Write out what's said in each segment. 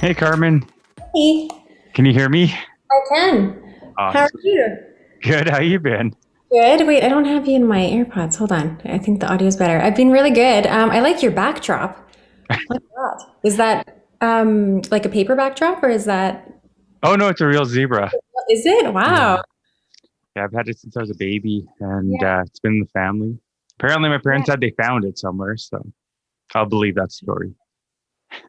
Hey, Carmen. Hey, Can you hear me? I can. How are Awesome. you? Good. How you been? Good. Wait, I don't have you in my AirPods. Hold on. I think the audio's better. I've been really good. I like your backdrop. What's that? Is that like a paper backdrop or is that Oh no, it's a real zebra. is it? Yeah. Wow. Yeah, I've had it since I was a baby, and Yeah. it's been in the family. Apparently, my Yeah. parents said they found it somewhere, so I'll believe that story.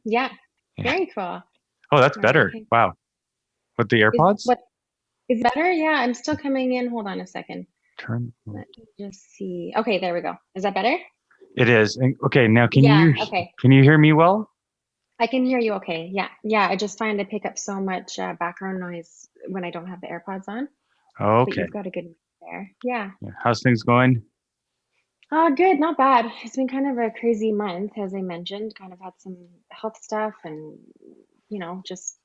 Yeah, Yeah. very cool. Oh, that's All right, better. Wow. With the AirPods? what is better? Yeah, I'm still coming in. Hold on a second. Turn. Let me just see. Okay, there we go. Is that better? It is. Okay, now Yeah, okay. can you hear me well? I can hear you okay. Yeah, yeah. I just find I pick up so much background noise when I don't have the AirPods on, but Okay. you've got a good mic there. Yeah. Yeah. How's things going? Good, not bad. It's been kind of a crazy month, as I mentioned. Kind of had some health stuff and, just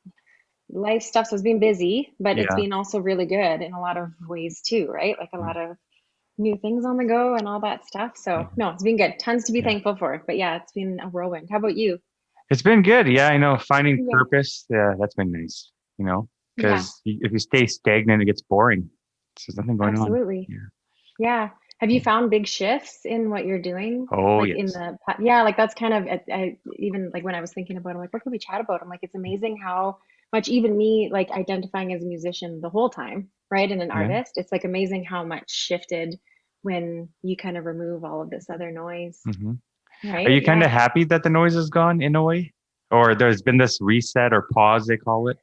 life stuff. So it's been busy, but it's Yeah. been also really good in a lot of ways too, right? Like a lot of new things on the go and all that stuff. Yeah. So no, it's been good. Tons to be Yeah. thankful for. But yeah, it's been a whirlwind. How about you? It's been good. Yeah, I know. Finding Yeah. purpose. Yeah, that's been nice. Yeah, Because if you stay stagnant, it gets boring. So there's nothing going on. absolutely. Yeah. Yeah. Have you found big shifts in what you're doing? Oh, Like in yes. the, yeah, like that's kind of, I even like when I was thinking about it, I'm like, what can we chat about? I'm like, it's amazing how much even me, like identifying as a musician the whole time, right? And an Yeah. artist, it's like amazing how much shifted when you kind of remove all of this other noise, Hmm. Are right? you kind of Yeah. happy that the noise is gone in a way? Or there's been this reset or pause, they call it?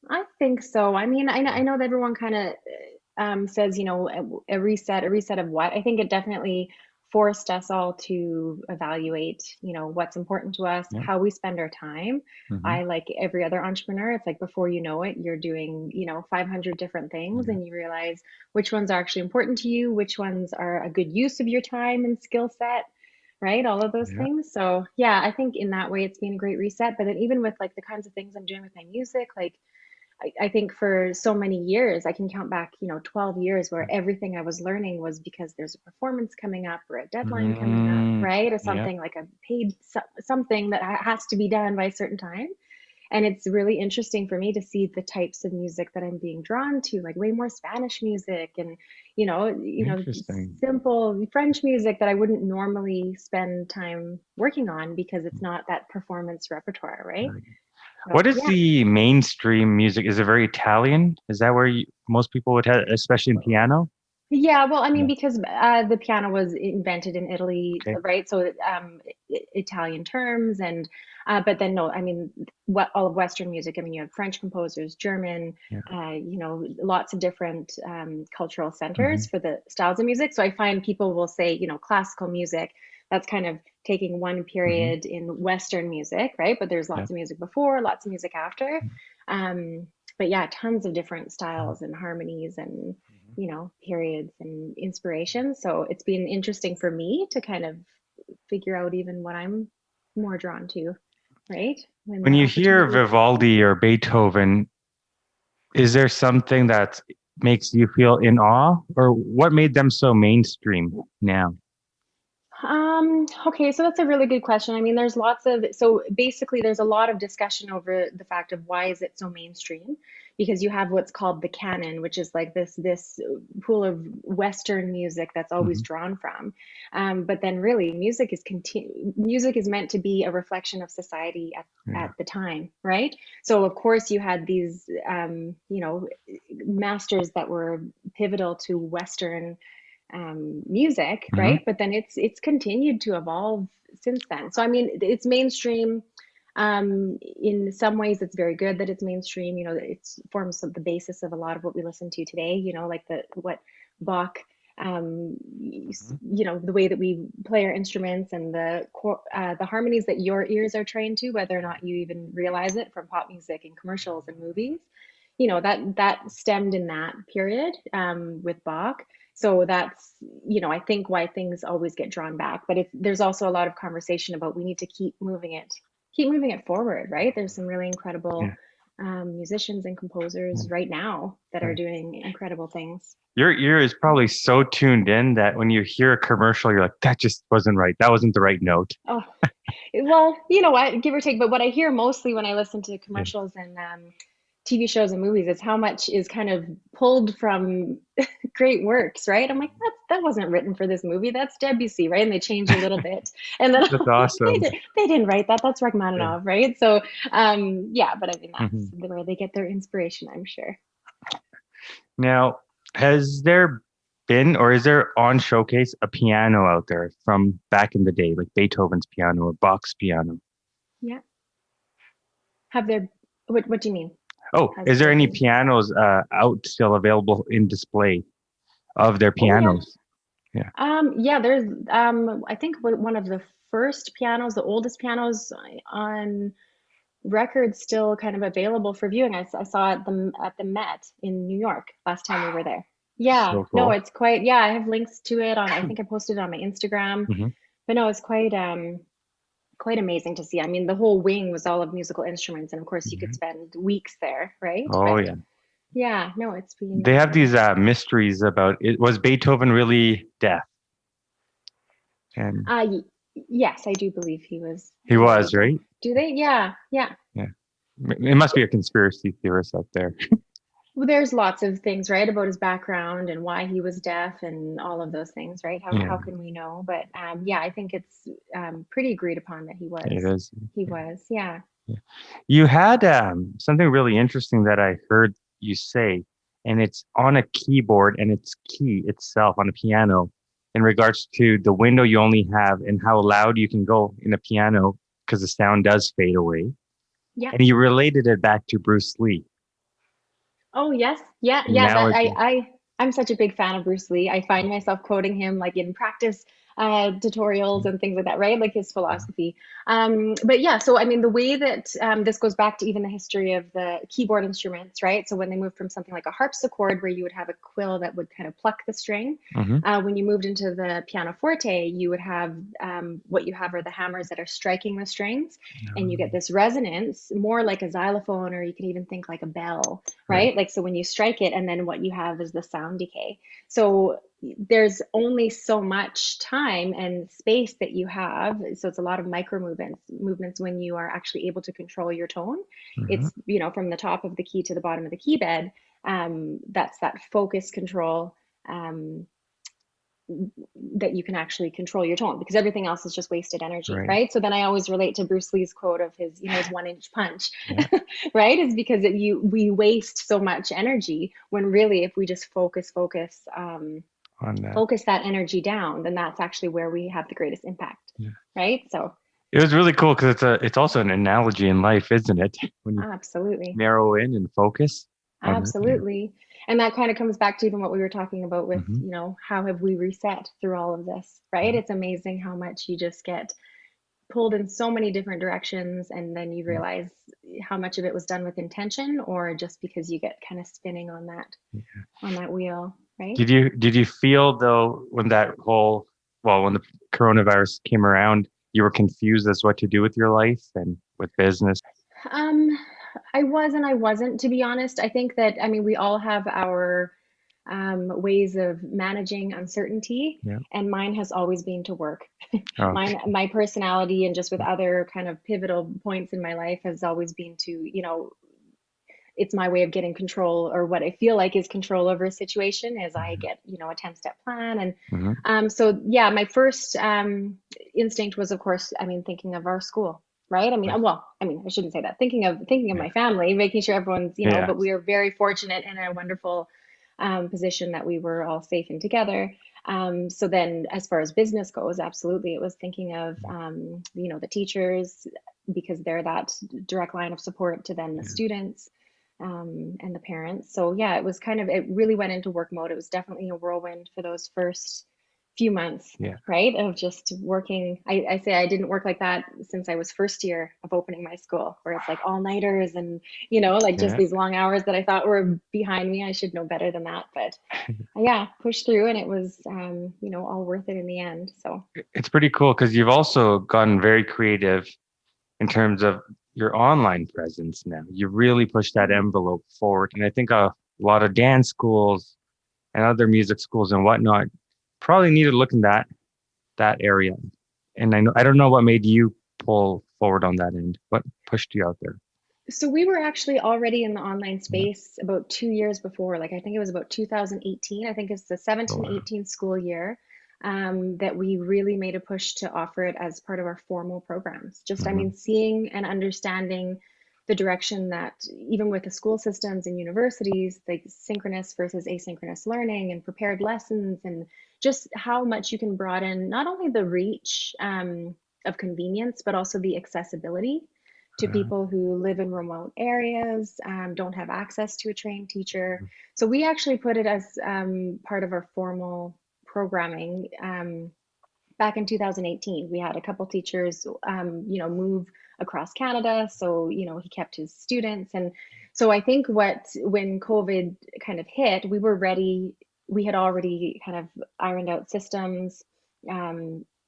I think so. I mean, I Yeah. know that everyone kind of says, a reset of what? I think it definitely forced us all to evaluate, what's important to us, Yeah. how we spend our time. Hmm. I like every other entrepreneur, it's like before you know it, you're doing, 500 different things Yeah. and you realize which ones are actually important to you, which ones are a good use of your time and skill set, right? All of those Yeah. things. So, yeah, I think in that way it's been a great reset. But then even with like the kinds of things I'm doing with my music, like I think for so many years, I can count back, 12 years where everything I was learning was because there's a performance coming up or a deadline coming up, Mm, right? Or yeah. something like a paid something that has to be done by a certain time. And it's really interesting for me to see the types of music that I'm being drawn to, like way more Spanish music and, Interesting. simple French music that I wouldn't normally spend time working on because it's not that performance repertoire, right? Right. So What is yeah. the mainstream music? Is it very Italian? Is that where most people would have, especially in piano? Yeah, well, I mean, Yeah. because the piano was invented in Italy, Okay. right? So Italian terms, and but then no, I mean, what all of Western music. I mean, you have French composers, German, Yeah. lots of different cultural Hmm. centers for the styles of music. So I find people will say, classical music. That's kind of taking one Hmm. period in Western music, right? But there's Yeah. lots of music before, lots of music after. Um, but yeah, tons of different styles and harmonies and Mhm. periods and inspirations. So it's been interesting for me to kind of figure out even what I'm more drawn to, right? When When the you hear opportunity arises. Vivaldi or Beethoven, is there something that makes you feel in awe, or what made them so mainstream now? Okay, so that's a really good question. I mean, so basically there's a lot of discussion over the fact of why is it so mainstream? Because you have what's called the canon, which is like this pool of Western music that's always Hmm. drawn from. But then really music is meant to be a reflection of society Yeah. at the time, right? So of course you had these masters that were pivotal to Western music, Hmm. right? But then it's continued to evolve since then. So I mean, it's mainstream. In some ways, it's very good that it's mainstream. It forms the basis of a lot of what we listen to today. Like the what Bach. Hmm. The way that we play our instruments and the harmonies that your ears are trained to, whether or not you even realize it from pop music and commercials and movies. That stemmed in that period with Bach. So that's, I think why things always get drawn back. But there's also a lot of conversation about we need to keep moving it forward, right? There's some really incredible Yeah. musicians and composers right now that are Right. doing incredible things. Your ear is probably so tuned in that when you hear a commercial, you're like, that just wasn't right. That wasn't the right note. Oh, well, you know what, give or take. But what I hear mostly when I listen to Yeah. commercials and TV shows and movies is how much is kind of pulled from great works, right? I'm like, that wasn't written for this movie. That's Debussy, right? And they change a little bit, and then That's awesome. they didn't write that. That's Yeah. Rachmaninoff, right? So, yeah. But I mean, that's Mhm. where they get their inspiration, I'm sure. Now, has there been or is there on Showcase a piano out there from back in the day, like Beethoven's piano or Bach's piano? Yeah. Have there? What do you mean? Oh, Has is there there any been? pianos out still available in display of their Oh yeah. pianos? Yeah. Yeah, there's I think one of the first pianos, the oldest pianos on record still kind of available for viewing. I saw it at the Met in New York last time we were there. Yeah, So no, cool. it's quite, yeah, I have links to it on, I think I posted it on my Instagram. Hmm. But no, it's quite amazing to see. I mean, the whole wing was all of musical instruments, and of course you could Hmm. spend weeks there, right? Oh But yeah. yeah, no, it's been They have these mysteries about it. Was Beethoven really deaf? And yes, I do believe he he was, was. right? Do they? Yeah, yeah. Yeah. It must be a conspiracy theorist out there. Well, there's lots of things, right, about his background and why he was deaf and all of those things, right? Yeah, How can we know? But yeah, I think it's pretty agreed upon that it is. he was, yeah. Yeah. You had something really interesting that I heard you say, and it's on a keyboard and it's key itself on a piano in regards to the window you only have and how loud you can go in a piano because the sound does fade away. Yeah. And you related it back to Bruce Lee. Oh yes, yeah, yeah. That Analogy. I'm such a big fan of Bruce Lee. I find myself quoting him like in practice tutorials and things like that, right? Like his philosophy. But yeah, so I mean, the way that this goes back to even the history of the keyboard instruments, right? So when they moved from something like a harpsichord, where you would have a quill that would kind of pluck the string, Hmm. when you moved into the pianoforte, you would have what you have are the hammers that are striking the strings, and you get this resonance, more like a xylophone, or you can even think like a bell, Right. right? Like, so when you strike it, and then what you have is the sound decay. So there's only so much time and space that you have. So it's a lot of micro movements when you are actually able to control your tone. Hmm. It's, from the top of the key to the bottom of the key bed. That's that focus control. That you can actually control your tone, because everything else is just wasted energy, Right. right? So then I always relate to Bruce Lee's quote of his, his 1 inch punch, Yeah. right? Is because we waste so much energy when really if we just On that. focus that energy down, then that's actually where we have the greatest impact, Yeah. right? So It was really cool because it's also an analogy in life, isn't it? When you absolutely. narrow in and focus on that. Yeah. Absolutely. And that kind of comes back to even what we were talking about with, Hmm. how have we reset through all of this, right? Yeah. It's amazing how much you just get pulled in so many different directions, and then you realize how much of it was done with intention or just because you get kind of spinning on that wheel, right? Did you feel though when when the coronavirus came around, you were confused as what to do with your life and with business? Um, I was and I wasn't, to be honest. I think that, I mean, we all have our ways of managing uncertainty, Yeah. and mine has always been to work. Oh, My personality and just with other kind of pivotal points in my life has always been to, it's my way of getting control, or what I feel like is control over a situation, as I get, a 10-step plan. And mhm. so yeah, my first instinct was, of course, I mean, thinking of our school, right? I mean, Right. well, I mean, I shouldn't say that. Thinking of my family, making sure everyone's, Yeah. but we are very fortunate and in a wonderful position that we were all safe and together. So then, as far as business goes, absolutely, it was thinking of, the teachers, because they're that direct line of support to then the Yeah. students. And the parents. So yeah, it really went into work mode. It was definitely a whirlwind for those first few months, Yeah. right? Of just working. I say I didn't work like that since I was first year of opening my school, where it's like all-nighters and, like just Yeah. these long hours that I thought were behind me. I should know better than that. But yeah, pushed through, and it was, all worth it in the end. So It's pretty cool because you've also gotten very creative in terms of your online presence now. You really push that envelope forward. And I think a lot of dance schools and other music schools and whatnot probably need to look in that area. And I don't know what made you pull forward on that end. What pushed you out there? So we were actually already in the online Yeah. space about 2 years before, like I think it was about 2018. I think it's the Oh, 17, wow. 18 school year that we really made a push to offer it as part of our formal programs. Just, I Mhm. mean, seeing and understanding the direction that even with the school systems and universities, like synchronous versus asynchronous learning and prepared lessons, and just how much you can broaden not only the reach of convenience, but also the accessibility to Uh, people who live in remote areas, don't have access to a trained teacher. So we actually put it as part of our formal programming. Back in 2018, we had a couple teachers, move across Canada. So, he kept his students. And so I think when COVID kind of hit, we were ready. We had already kind of ironed out systems,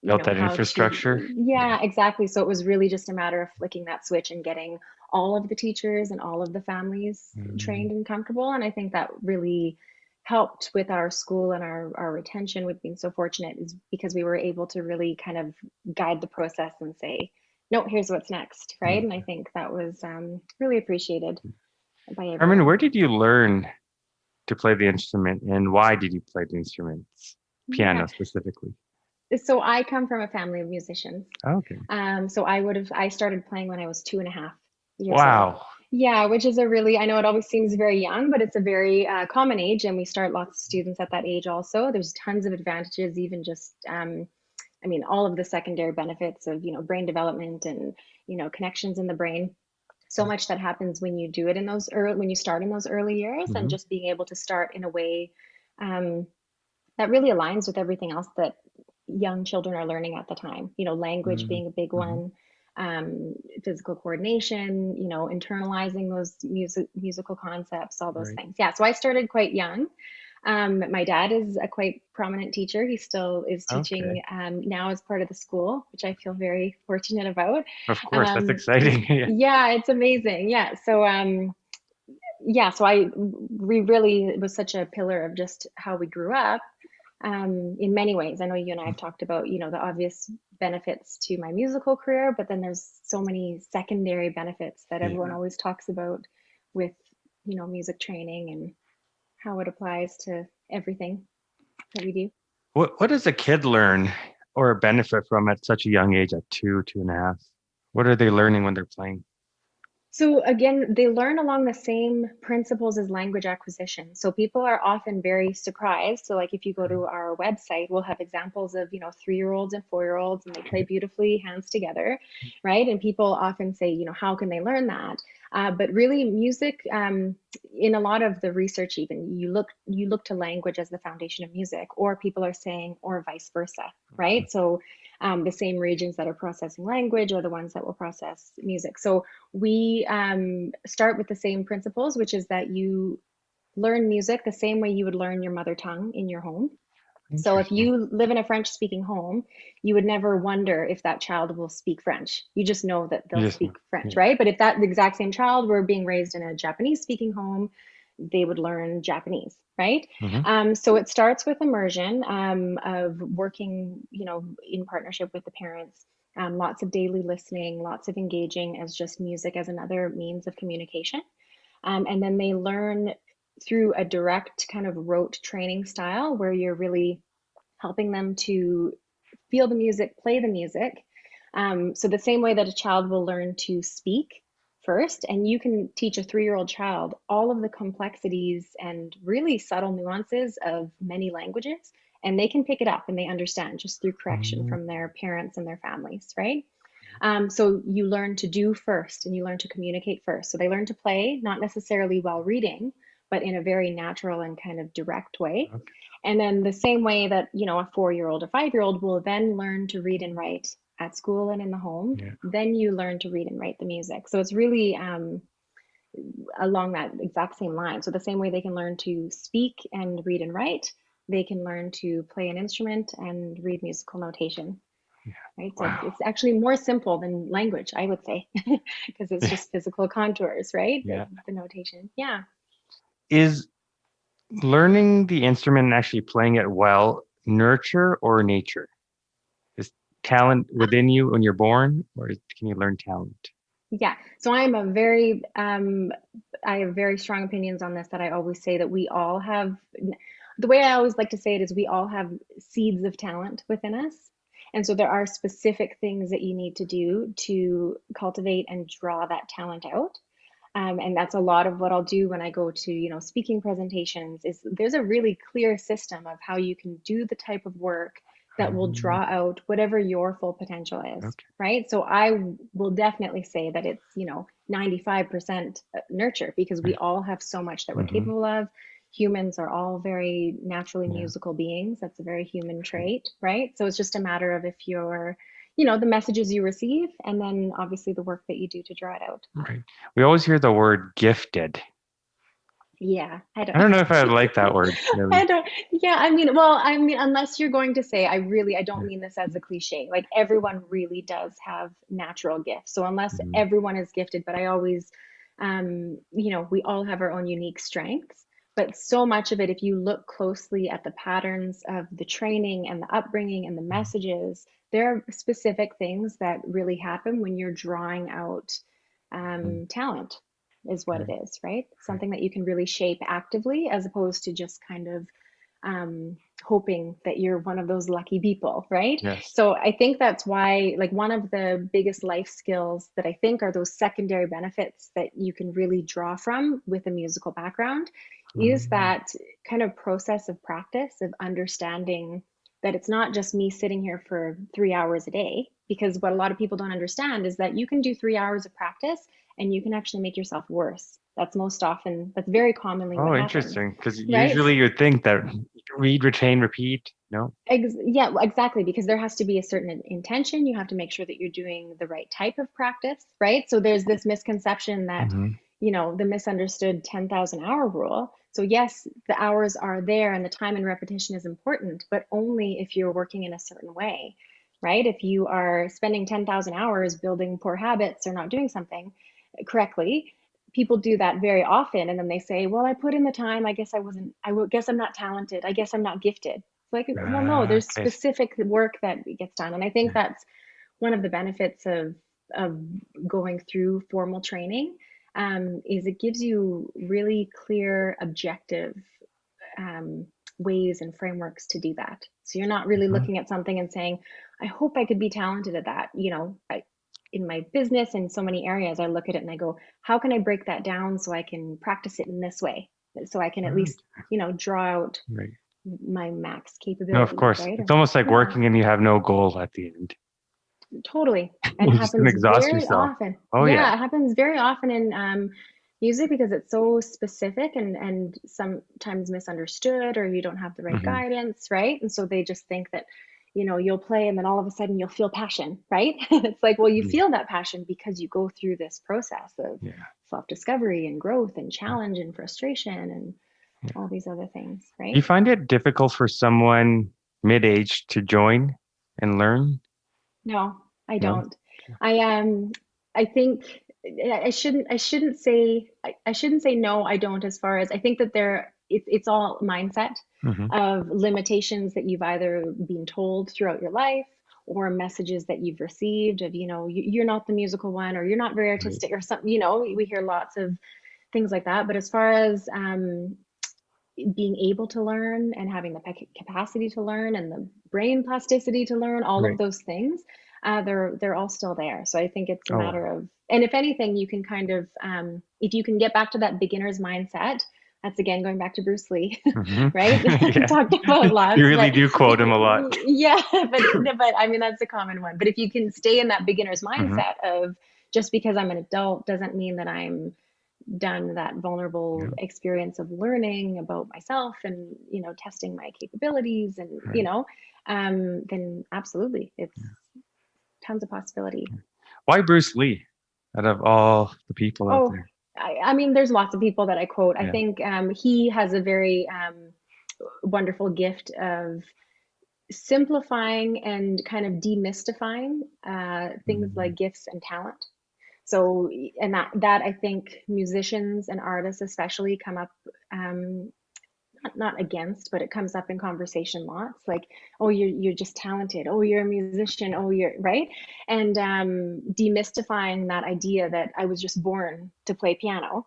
Built that how to, infrastructure. Yeah. yeah, exactly. So it was really just a matter of flicking that switch and getting all of the teachers and all of the families Mhm. trained and comfortable. And I think that really helped with our school and our retention. We've been so fortunate is because we were able to really kind of guide the process and say, no, here's what's next, right? And I think that was really appreciated by Carmen, everyone. where did you learn to play the instrument and why did you play the instruments? Yeah. Piano specifically. So I come from a family of musicians. Okay. So I started playing when I was 2.5 years old. Wow. Yeah, which is a really, I know it always seems very young, but it's a very common age. And we start lots of students at that age also. There's tons of advantages, even just, I mean, all of the secondary benefits of, brain development and, connections in the brain. So much that happens when you do it in those early, when you start in those early years, and Hmm. just being able to start in a way um, that really aligns with everything else that young children are learning at the time. Language Hmm. being a big Hmm. one, physical coordination, internalizing those musical concepts, all those Right. things. Yeah, so I started quite young. My dad is a quite prominent teacher. He still is Okay. teaching now as part of the school, which I feel very fortunate about. Of course, that's exciting. Yeah. Yeah, it's amazing. Yeah, so so we really, it was such a pillar of just how we grew up in many ways. I know you and I have talked about, the obvious benefits to my musical career, but then there's so many secondary benefits that everyone Yeah. always talks about with, music training and how it applies to everything that we do. What does a kid learn or benefit from at such a young age, at 2.5? What are they learning when they're playing? So again, they learn along the same principles as language acquisition. So people are often very surprised. So like if you go to our website, we'll have examples of, 3-year-olds and 4-year-olds, and they play beautifully, hands together, right? And people often say, how can they learn that? But really music, in a lot of the research, even you look to language as the foundation of music, or people are saying, or vice versa, right? So the same regions that are processing language are the ones that will process music. So we start with the same principles, which is that you learn music the same way you would learn your mother tongue in your home. So if Interesting. you live in a French speaking home, you would never wonder if that child will speak French. You just know that You they'll just, speak French, yeah. right? But if that exact same child were being raised in a Japanese speaking home, they would learn Japanese, right? Hmm. So it starts with immersion of working, in partnership with the parents. Lots of daily listening, lots of engaging as just music as another means of communication. And then they learn through a direct kind of rote training style where you're really helping them to feel the music, play the music. So the same way that a child will learn to speak first, and you can teach a 3-year-old child all of the complexities and really subtle nuances of many languages, and they can pick it up and they understand just through correction Hmm. from their parents and their families, right? So you learn to do first and you learn to communicate first. So they learn to play, not necessarily while reading, but in a very natural and kind of direct way. Okay. And then the same way that, a 4-year-old, a 5-year-old will then learn to read and write at school and in the home, Yeah. then you learn to read and write the music. So it's really along that exact same line. So the same way they can learn to speak and read and write, they can learn to play an instrument and read musical notation. right? So Wow. it's actually more simple than language, I would say, because it's just physical contours, right? Yeah. The notation. Yeah. Is learning the instrument and actually playing it well nurture or nature? Is talent within you when you're born, or can you learn talent? Yeah. So I am a very, I have very strong opinions on this that I always say that we all have, the way I always like to say it is we all have seeds of talent within us. And so there are specific things that you need to do to cultivate and draw that talent out. And that's a lot of what I'll do when I go to, speaking presentations is there's a really clear system of how you can do the type of work that will draw out whatever your full potential is, Okay. right? So I will definitely say that it's, 95% nurture because we all have so much that we're capable of. Humans are all very naturally musical beings. That's a very human trait, right? So it's just a matter of if you're the messages you receive, and then obviously the work that you do to draw it out. Right. We always hear the word gifted. Yeah, I I don't don't, know if I like that word, really. I don't, yeah, I mean, unless you're going to say, I don't mean this as a cliche. Like everyone really does have natural gifts. So unless everyone is gifted, but I always, we all have our own unique strengths. But so much of it, if you look closely at the patterns of the training and the upbringing and the messages, there are specific things that really happen when you're drawing out talent, is what it is, right? Something that you can really shape actively as opposed to just kind of hoping that you're one of those lucky people, right? Yes. So I think that's why, like, one of the biggest life skills that I think are those secondary benefits that you can really draw from with a musical background is that kind of process of practice of understanding that it's not just me sitting here for 3 hours a day, because what a lot of people don't understand is that you can do 3 hours of practice and you can actually make yourself worse. That's very commonly what Oh, happens, interesting. Because right? usually you'd think that read, retain, repeat. No. Yeah, exactly, because there has to be a certain intention. You have to make sure that you're doing the right type of practice, right? So there's this misconception that, the misunderstood 10,000 hour rule. So yes, the hours are there and the time and repetition is important, but only if you're working in a certain way, right? If you are spending 10,000 hours building poor habits or not doing something correctly, people do that very often. And then they say, well, I put in the time. I guess guess I'm not talented. I guess I'm not gifted. Like, well, no, there's Okay. specific work that gets done. And I think that's one of the benefits of going through formal training, is it gives you really clear, objective ways and frameworks to do that. So you're not really looking at something and saying, I hope I could be talented at that. In my business in so many areas, I look at it and I go, how can I break that down so I can practice it in this way? So I can at least, draw out Right. my max No, of capabilities, course. right? It's almost like working and you have no goal at the end. Totally. And it You're just gonna happens exhaust very yourself. often. Oh, Yeah, yeah. it happens very often in music because it's so specific and sometimes misunderstood, or you don't have the right guidance, right? And so they just think that, you'll play and then all of a sudden you'll feel passion, right? It's like, well, you feel that passion because you go through this process of self-discovery and growth and challenge and frustration and all these other things, Do right? you find it difficult for someone mid-age to join and learn? No, I No? don't. I think I shouldn't say no, I don't, as far as I think that it's all mindset of limitations that you've either been told throughout your life or messages that you've received of, you're not the musical one, or you're not very Right. artistic or something, we hear lots of things like that. But as far as being able to learn and having the capacity to learn and the brain plasticity to learn, all of Right. those things, they're all still there. So I think it's a Oh, matter wow. of, and if anything, you can kind of, if you can get back to that beginner's mindset, that's again going back to Bruce Lee, right? Yeah. Talked about lots, You really but do quote him a lot. yeah, but I mean that's a common one. But if you can stay in that beginner's mindset of just because I'm an adult doesn't mean that I'm done that vulnerable Yeah. experience of learning about myself and testing my capabilities and Right. then absolutely it's tons of possibility. Why Bruce Lee out of all the people out Oh, there? I mean there's lots of people that I quote. I Yeah. think he has a very wonderful gift of simplifying and kind of demystifying things like gifts and talent. So, and that I think musicians and artists especially come up, not against, but it comes up in conversation lots. Like, oh, you're just talented. Oh, you're a musician. Oh, you're right. And demystifying that idea that I was just born to play piano.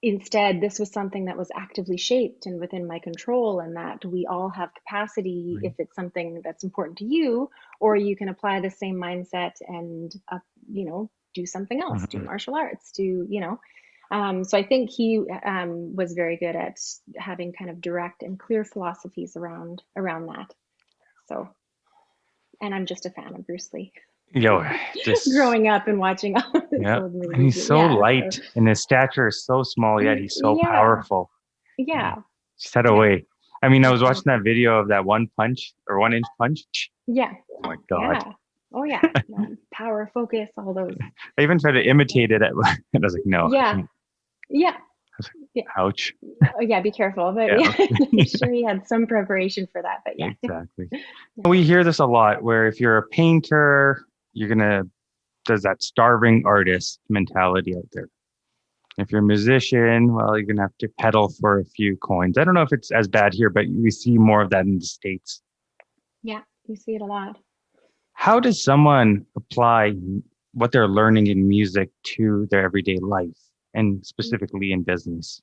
Instead, this was something that was actively shaped and within my control, and that we all have capacity if it's something that's important to you, or you can apply the same mindset and, do something else, do martial arts, so I think he was very good at having kind of direct and clear philosophies around that. So, and I'm just a fan of Bruce Lee. Just growing up and watching all of his old movies. And he's so light, and his stature is so small, yet he's so powerful. Yeah. Set away. I mean, I was watching that video of that 1 punch or 1 inch punch. Yeah. Oh my God. Yeah. Oh yeah. Power, focus, all those. I even tried to imitate it, and I was like, no. Yeah. Yeah. Ouch. Oh yeah, be careful. But I'm sure he had some preparation for that. But yeah. Exactly. We hear this a lot, where if you're a painter, there's that starving artist mentality out there. If you're a musician, well, you're going to have to pedal for a few coins. I don't know if it's as bad here, but we see more of that in the States. Yeah, you see it a lot. How does someone apply what they're learning in music to their everyday life, and specifically in business?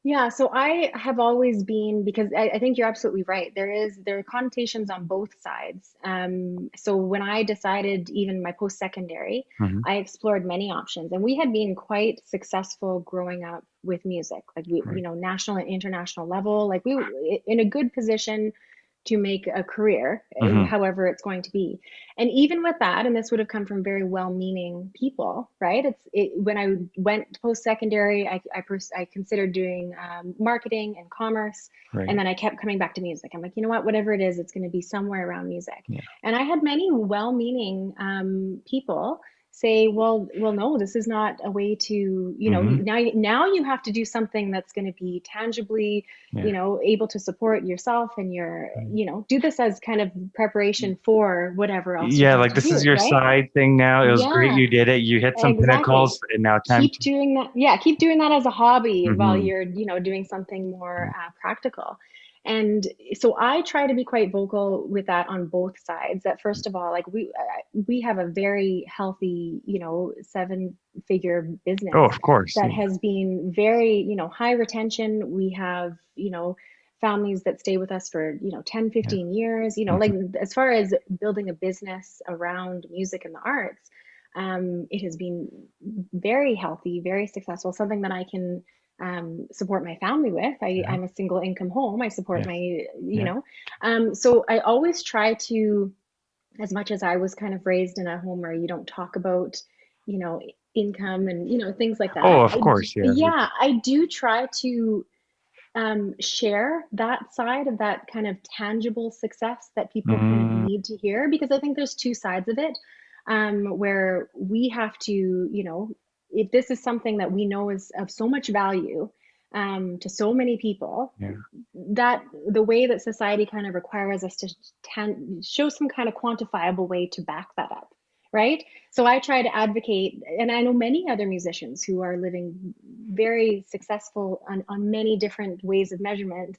Yeah, so I have always been, because I think you're absolutely right. There are connotations on both sides. So when I decided, even my post-secondary, I explored many options, and we had been quite successful growing up with music, like national and international level, like we were in a good position to make a career, however it's going to be. And even with that, and this would have come from very well-meaning people, right? When I went post-secondary, I considered doing marketing and commerce, and then I kept coming back to music. I'm like, you know what, whatever it is, it's going to be somewhere around music. Yeah. And I had many well-meaning people say, well, no, this is not a way to, now you have to do something that's going to be tangibly, able to support yourself and your, do this as kind of preparation for whatever else. Yeah, like this is your side thing now. It was great you did it. You hit some pinnacles, and now time keep doing that. Yeah, keep doing that as a hobby while you're, doing something more practical. And so I try to be quite vocal with that on both sides. That first of all, like we have a very healthy, 7-figure business. Oh, of course. That has been very, high retention. We have, families that stay with us for, 10, 15 years, like as far as building a business around music and the arts, it has been very healthy, very successful, something that I can support my family with. I'm a single income home. I support my, so I always try to, as much as I was kind of raised in a home where you don't talk about, income and, things like that. Oh, of course. Yeah. I do try to share that side of that kind of tangible success that people kind of need to hear, because I think there's two sides of it, where we have to, if this is something that we know is of so much value to so many people, that the way that society kind of requires us to show some kind of quantifiable way to back that up, right? So I try to advocate, and I know many other musicians who are living very successful on many different ways of measurement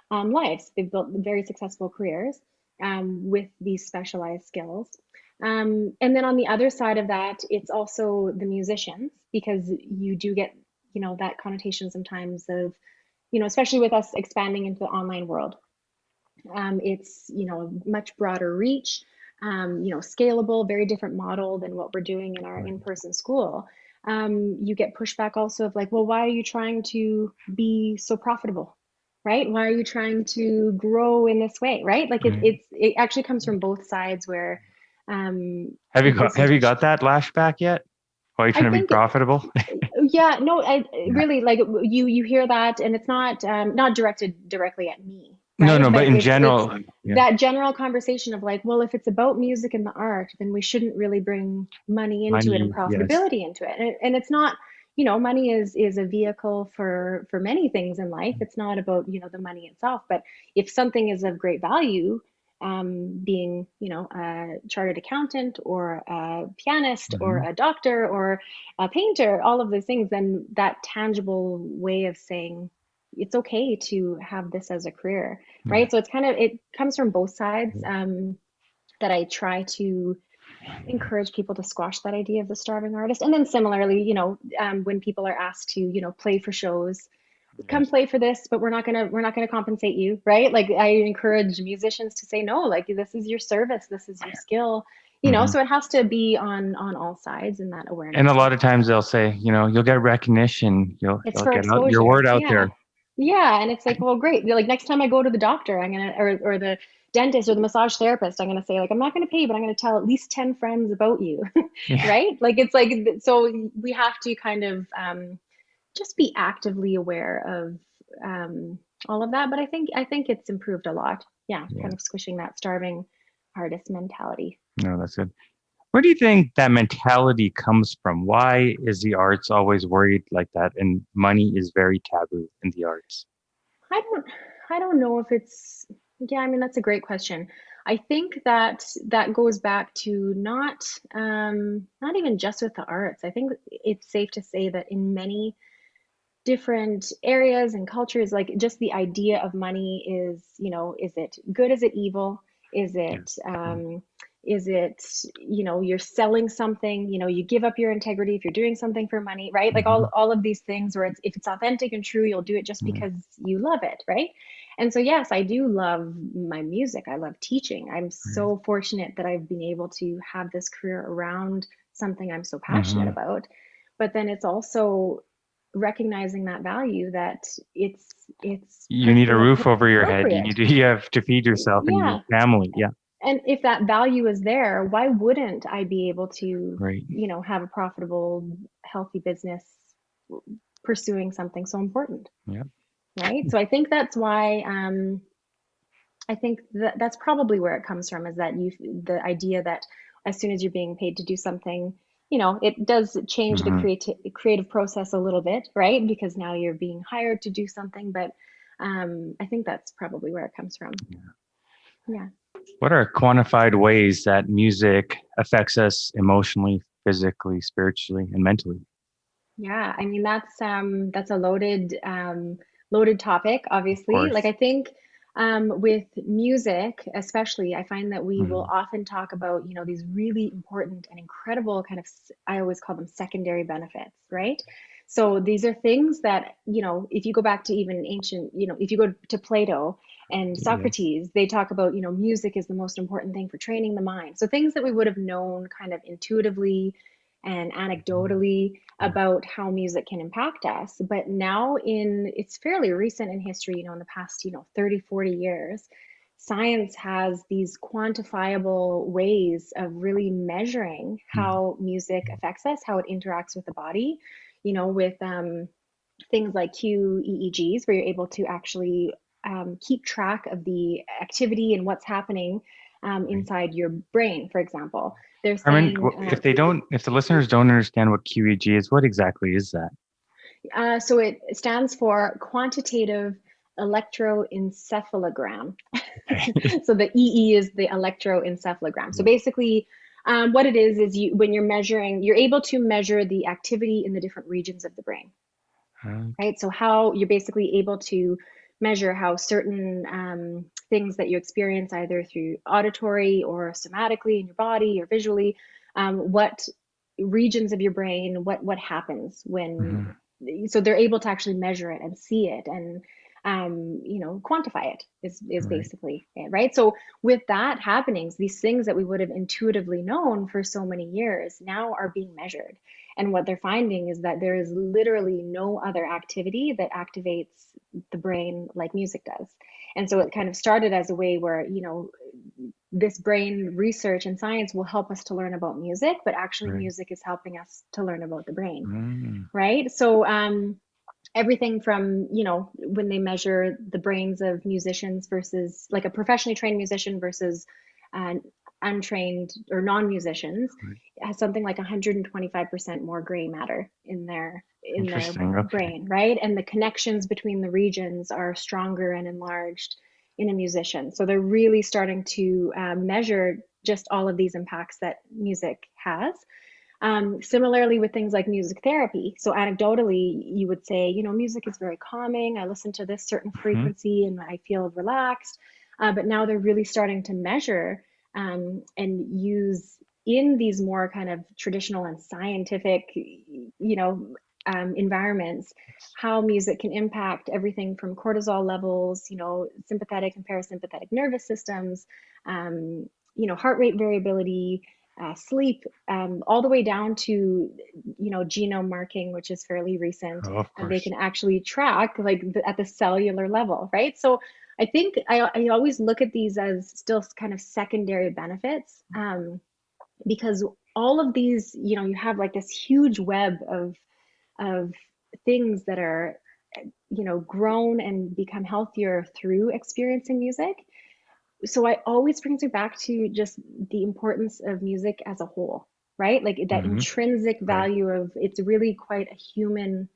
lives. They've built very successful careers with these specialized skills. And then on the other side of that, it's also the musicians, because you do get, that connotation sometimes of, especially with us expanding into the online world. It's, a much broader reach, scalable, very different model than what we're doing in our in-person school. You get pushback also of like, well, why are you trying to be so profitable? Right? Why are you trying to grow in this way? Right? Like it actually comes from both sides where, have you got that lashback yet? Why are you trying to be profitable? Yeah, no, I really like you hear that, and it's not directed directly at me. Right? No, but in general, that general conversation of like, well, if it's about music and the art, then we shouldn't really bring money into it and profitability into it. And it's not, money is a vehicle for many things in life. It's not about, the money itself, but if something is of great value, being, a chartered accountant or a pianist or a doctor or a painter, all of those things, then that tangible way of saying it's okay to have this as a career, right? So it comes from both sides, that I try to encourage people to squash that idea of the starving artist. And then similarly, when people are asked to, play for shows, come play for this, but we're not gonna compensate you, right? Like, I encourage musicians to say no, like, this is your service, this is your skill, so it has to be on all sides, in that awareness. And a lot of times they'll say, you'll get recognition, you'll It's for get exposure. your word out there. Yeah, and it's like, well, great. Like, next time I go to the doctor, I'm gonna, or the dentist or the massage therapist, I'm gonna say, like, I'm not gonna pay, but I'm gonna tell at least 10 friends about you, right? Like, it's like, so we have to kind of just be actively aware of all of that. But I think it's improved a lot. Yeah, kind of squishing that starving artist mentality. No, that's good. Where do you think that mentality comes from? Why is the arts always worried like that, and money is very taboo in the arts? I don't know if it's, yeah, I mean, that's a great question. I think that goes back to not even just with the arts. I think it's safe to say that in many different areas and cultures, like, just the idea of money is, is it good? Is it evil? Is it you're selling something, you give up your integrity if you're doing something for money, right? Like, all of these things where if it's authentic and true, you'll do it just because you love it, right? And so, yes, I do love my music. I love teaching. I'm so fortunate that I've been able to have this career around something I'm so passionate about. But then it's also recognizing that value, that it's you need a roof over your head, you have to feed yourself and your family. And if that value is there, why wouldn't I be able to have a profitable, healthy business pursuing something so important? Right. So I think that's why I think that's probably where it comes from, is that the idea that as soon as you're being paid to do something, it does change the creative process a little bit, right? Because now you're being hired to do something. But I think that's probably where it comes from. Yeah. What are quantified ways that music affects us emotionally, physically, spiritually, and mentally? Yeah, I mean, that's a loaded topic, obviously. Like, I think with music, especially, I find that we will often talk about, these really important and incredible kind of, I always call them secondary benefits, right? So these are things that, if you go back to even ancient, if you go to Plato and Socrates, they talk about, music is the most important thing for training the mind. So things that we would have known kind of intuitively and anecdotally about how music can impact us. But now it's fairly recent in history, in the past, 30, 40 years, science has these quantifiable ways of really measuring how music affects us, how it interacts with the body, with things like QEEGs, where you're able to actually keep track of the activity and what's happening inside your brain, for example. They're saying, if the listeners don't understand what QEG is, what exactly is that? So it stands for quantitative electroencephalogram. So the EE is the electroencephalogram. So basically, what it is when you're measuring, you're able to measure the activity in the different regions of the brain, right? So how you're basically able to measure how certain things that you experience, either through auditory or somatically in your body or visually, what regions of your brain, what happens when, so they're able to actually measure it and see it and quantify it is basically it, right? So with that happenings, these things that we would have intuitively known for so many years now are being measured. And what they're finding is that there is literally no other activity that activates the brain like music does. And so it kind of started as a way where, this brain research and science will help us to learn about music, but actually music is helping us to learn about the brain, right? So everything from, when they measure the brains of musicians versus like a professionally trained musician versus untrained or non-musicians, has something like 125% more gray matter in their in their Interesting. Okay. brain, right? And the connections between the regions are stronger and enlarged in a musician. So they're really starting to measure just all of these impacts that music has. Similarly with things like music therapy. So anecdotally, you would say, music is very calming. I listen to this certain frequency and I feel relaxed. But now they're really starting to measure and use in these more kind of traditional and scientific, environments, how music can impact everything from cortisol levels, sympathetic and parasympathetic nervous systems, heart rate variability, sleep, all the way down to, genome marking, which is fairly recent. Oh, of And they course. can actually track at the cellular level, right? So I think I always look at these as still kind of secondary benefits, because all of these, you have like this huge web of things that are, grown and become healthier through experiencing music. So I always brings me back to just the importance of music as a whole, right? Like that intrinsic Right. value of it's really quite a human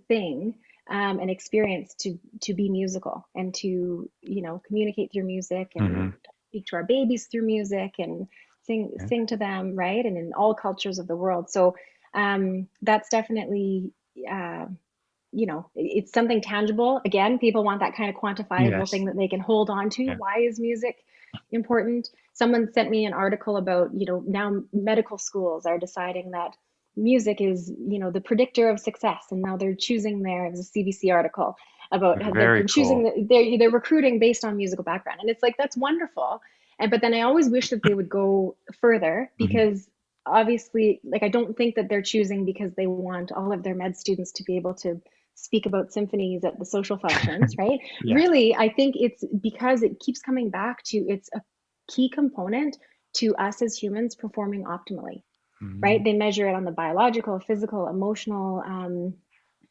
thing, and experience to be musical and to communicate through music and speak to our babies through music and sing to them, right? And in all cultures of the world. So that's definitely it's something tangible. Again, people want that kind of quantifiable Yes. thing that they can hold on to. Yeah. Why is music important? Someone sent me an article about, now medical schools are deciding that music is, the predictor of success. And now they're choosing as a CBC article about how they're Very cool. choosing, they're recruiting based on musical background. And it's like, that's wonderful. But then I always wish that they would go further, because obviously, like, I don't think that they're choosing because they want all of their med students to be able to speak about symphonies at the social functions, right? Yeah. Really, I think it's because it keeps coming back to it's a key component to us as humans performing optimally, right? They measure it on the biological, physical, emotional,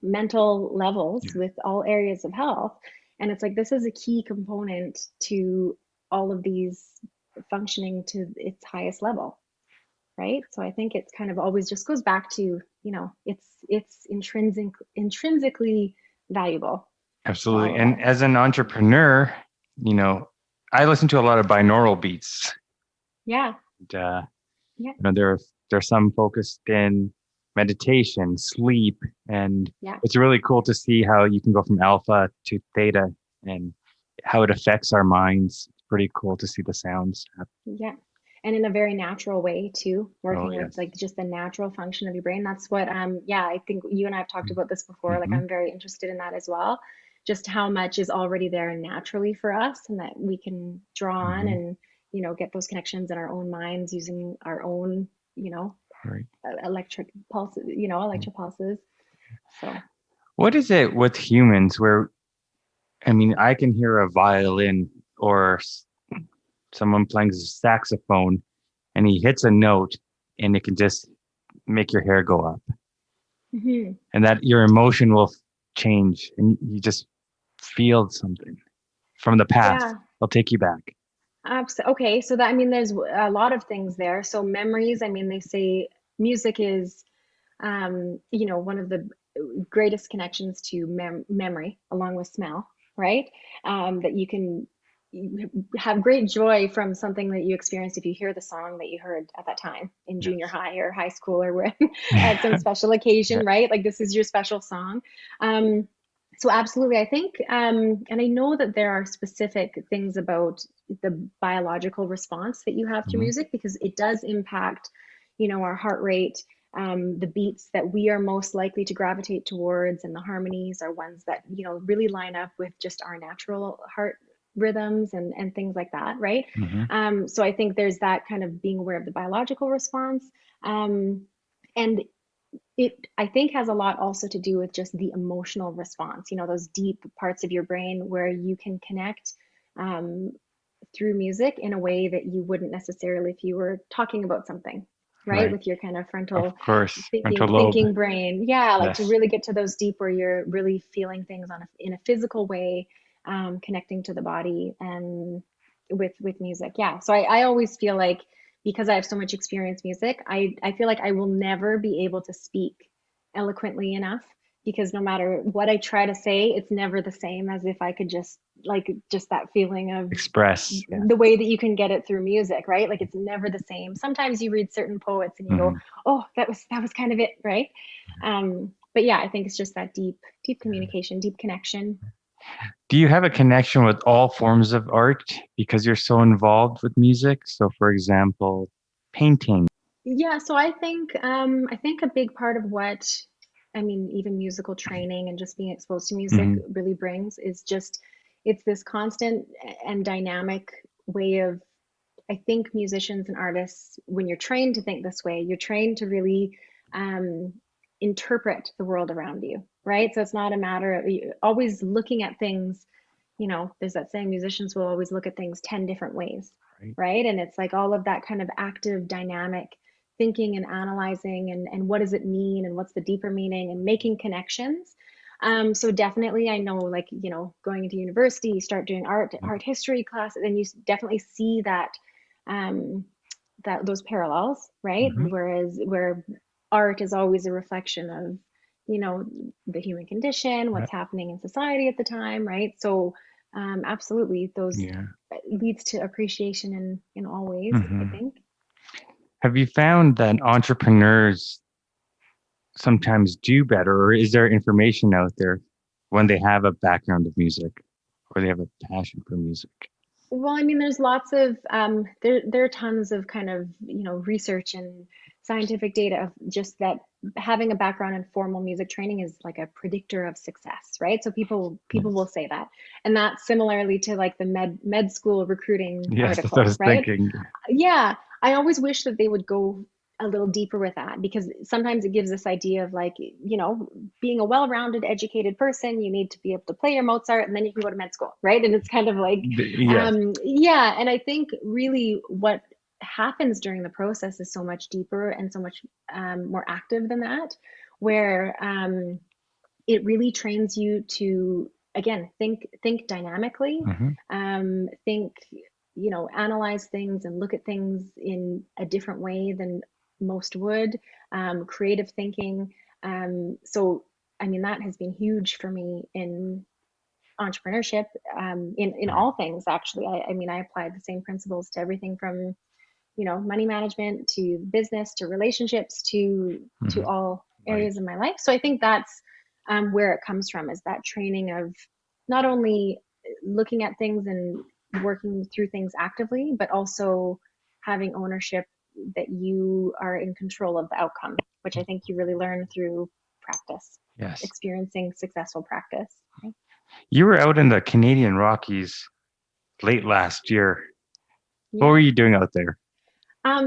mental levels with all areas of health. And it's like, this is a key component to all of these functioning to its highest level, right? So I think it's kind of always just goes back to, it's intrinsically valuable. Absolutely. And as an entrepreneur, I listen to a lot of binaural beats. Yeah. And, there's some focused in meditation, sleep, and it's really cool to see how you can go from alpha to theta and how it affects our minds. It's pretty cool to see the sounds. Yeah. And in a very natural way too, working with like just the natural function of your brain. That's what, I think you and I have talked about this before. Like, I'm very interested in that as well. Just how much is already there naturally for us, and that we can draw on and, get those connections in our own minds using our own, electric pulses, electric pulses. So what is it with humans where, I can hear a violin or someone playing a saxophone and he hits a note and it can just make your hair go up, and that your emotion will change and you just feel something from the past. They'll take you back. Absolutely. Okay. So that, there's a lot of things there. So memories, they say music is, one of the greatest connections to memory along with smell, right? That you can have great joy from something that you experienced if you hear the song that you heard at that time in junior high or high school or where at some special occasion, right? Like, this is your special song. So absolutely, I think, and I know that there are specific things about the biological response that you have to music, because it does impact, our heart rate, the beats that we are most likely to gravitate towards, and the harmonies are ones that, really line up with just our natural heart rhythms and things like that, right? So I think there's that kind of being aware of the biological response. And it, I think, has a lot also to do with just the emotional response, those deep parts of your brain where you can connect through music in a way that you wouldn't necessarily if you were talking about something, right? With your kind of frontal thinking brain. Yeah, to really get to those deep where you're really feeling things in a physical way, connecting to the body and with music. Yeah. So I always feel like, because I have so much experience music, I feel like I will never be able to speak eloquently enough, because no matter what I try to say, it's never the same as if I could just that feeling of Express. Yeah. the way that you can get it through music, right? Like it's never the same. Sometimes you read certain poets and you go, oh, that was kind of it, right? But yeah, I think it's just that deep communication, deep connection. Do you have a connection with all forms of art because you're so involved with music? So, for example, painting. Yeah, so I think a big part of what, I mean, even musical training and just being exposed to music really brings is just, it's this constant and dynamic way of, I think musicians and artists, when you're trained to think this way, you're trained to really interpret the world around you, right? So it's not a matter of always looking at things, you know, there's that saying, musicians will always look at things 10 different ways, right? And it's like all of that kind of active, dynamic thinking and analyzing and what does it mean and what's the deeper meaning and making connections. So definitely, I know, like, you know, going into university, you start doing art history classes, and you definitely see that those parallels, right? Whereas where art is always a reflection of, you know, the human condition, what's happening in society at the time, right? So absolutely, those leads to appreciation in all ways, I think. Have you found that entrepreneurs sometimes do better, or is there information out there when they have a background of music or they have a passion for music? Well, I mean, there's lots of there are tons of kind of, you know, research and scientific data of just that having a background in formal music training is like a predictor of success, right? So people will say that, and that's similarly to like the med school recruiting article, that's what I was right? thinking. Yeah, I always wish that they would go a little deeper with that, because sometimes it gives this idea of like, you know, being a well-rounded, educated person, you need to be able to play your Mozart and then you can go to med school, right? And it's kind of like, yeah. And I think really what happens during the process is so much deeper and so much more active than that, where it really trains you to, again, think dynamically, think, you know, analyze things and look at things in a different way than most would, creative thinking. So, I mean, that has been huge for me in entrepreneurship, in all things, actually. I mean, I applied the same principles to everything from, you know, money management to business to relationships to all areas of my life. So I think that's where it comes from, is that training of not only looking at things and working through things actively, but also having ownership that you are in control of the outcome, which I think you really learn through practice. Yes. Experiencing successful practice. Right? You were out in the Canadian Rockies late last year. What were you doing out there?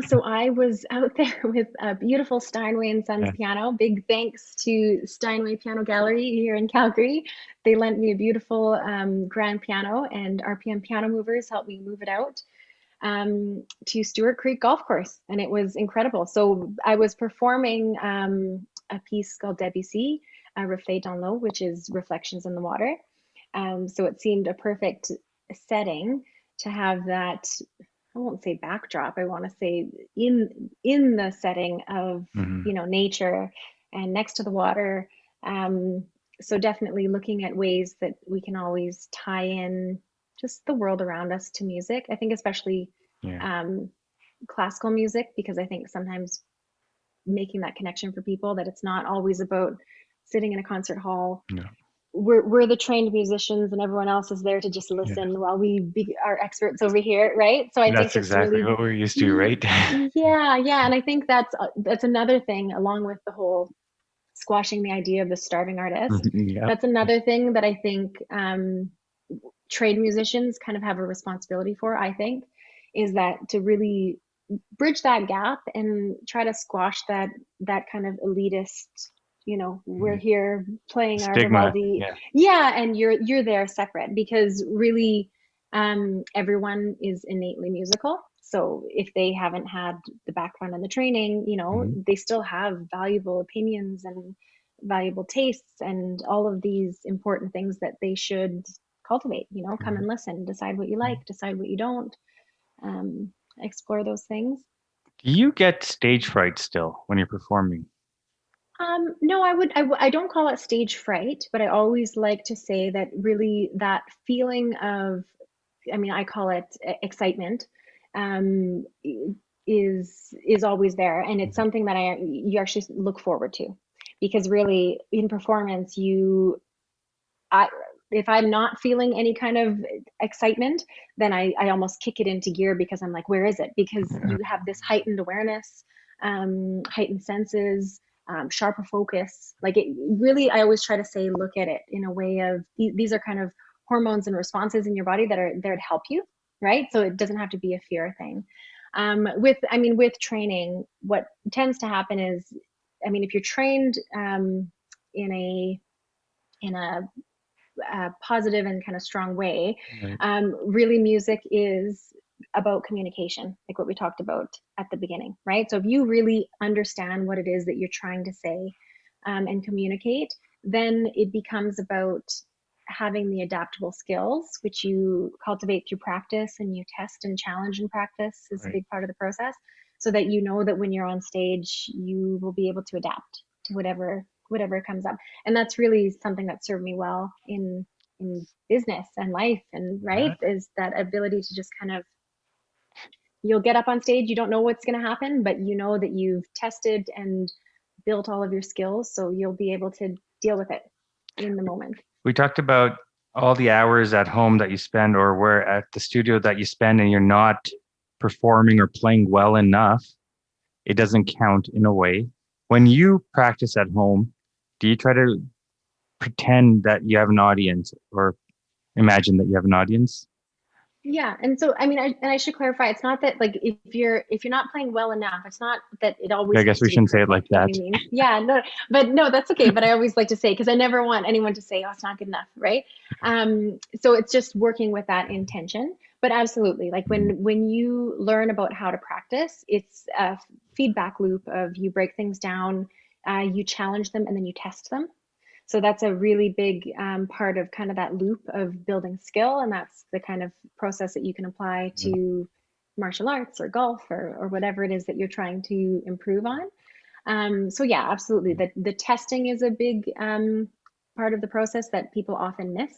So I was out there with a beautiful Steinway and Sons piano. Big thanks to Steinway Piano Gallery here in Calgary. They lent me a beautiful grand piano, and RPM Piano Movers helped me move it out to Stewart Creek Golf Course, and it was incredible. So I was performing a piece called Debussy, Reflet dans l'eau, which is Reflections in the Water. So it seemed a perfect setting to have that, I won't say backdrop, I want to say in the setting of, you know, nature and next to the water. So definitely looking at ways that we can always tie in just the world around us to music. I think especially classical music, because I think sometimes making that connection for people, that it's not always about sitting in a concert hall. No. We're the trained musicians and everyone else is there to just listen while we are experts over here, right? So I think that's exactly what we're used to, right? Yeah, and I think that's another thing, along with the whole squashing the idea of the starving artist. That's another thing that I think trained musicians kind of have a responsibility for, I think, is that to really bridge that gap and try to squash that kind of elitist, you know, we're here playing stigma. Our Vivaldi. And you're there separate, because really everyone is innately musical. So if they haven't had the background and the training, you know, they still have valuable opinions and valuable tastes and all of these important things that they should cultivate, you know, come and listen, decide what you like, decide what you don't, explore those things. Do you get stage fright still when you're performing? No, I don't call it stage fright, but I always like to say that really that feeling of, I mean, I call it excitement, um, is always there, and it's something that you actually look forward to, because really in performance, I if I'm not feeling any kind of excitement, then I almost kick it into gear, because I'm like, where is it? Because you have this heightened awareness, heightened senses, sharper focus. Like it really, I always try to say, look at it in a way of these are kind of hormones and responses in your body that are there to help you, right? So it doesn't have to be a fear thing. With training, what tends to happen is, I mean, if you're trained in a positive and kind of strong way. Right. Really, music is about communication, like what we talked about at the beginning, right? So if you really understand what it is that you're trying to say and communicate, then it becomes about having the adaptable skills, which you cultivate through practice, and you test and challenge in practice is a big part of the process, so that you know that when you're on stage, you will be able to adapt to whatever comes up. And that's really something that served me well in business and life, and right, is that ability to just kind of, you'll get up on stage, you don't know what's going to happen, but you know that you've tested and built all of your skills, so you'll be able to deal with it in the moment. We talked about all the hours at home that you spend, or where at the studio that you spend, and you're not performing or playing well enough. It doesn't count in a way. When you practice at home, do you try to pretend that you have an audience, or imagine that you have an audience? Yeah, and so I mean, I should clarify. It's not that, like, if you're not playing well enough, it's not that it always. I guess we shouldn't say it like that. Yeah, no, but no, that's okay. But I always like to say, because I never want anyone to say, "Oh, it's not good enough," right? So it's just working with that intention. But absolutely, like when you learn about how to practice, it's a feedback loop of, you break things down, you challenge them, and then you test them. So that's a really big part of kind of that loop of building skill. And that's the kind of process that you can apply to martial arts or golf or whatever it is that you're trying to improve on. So yeah, absolutely. The testing is a big part of the process that people often miss.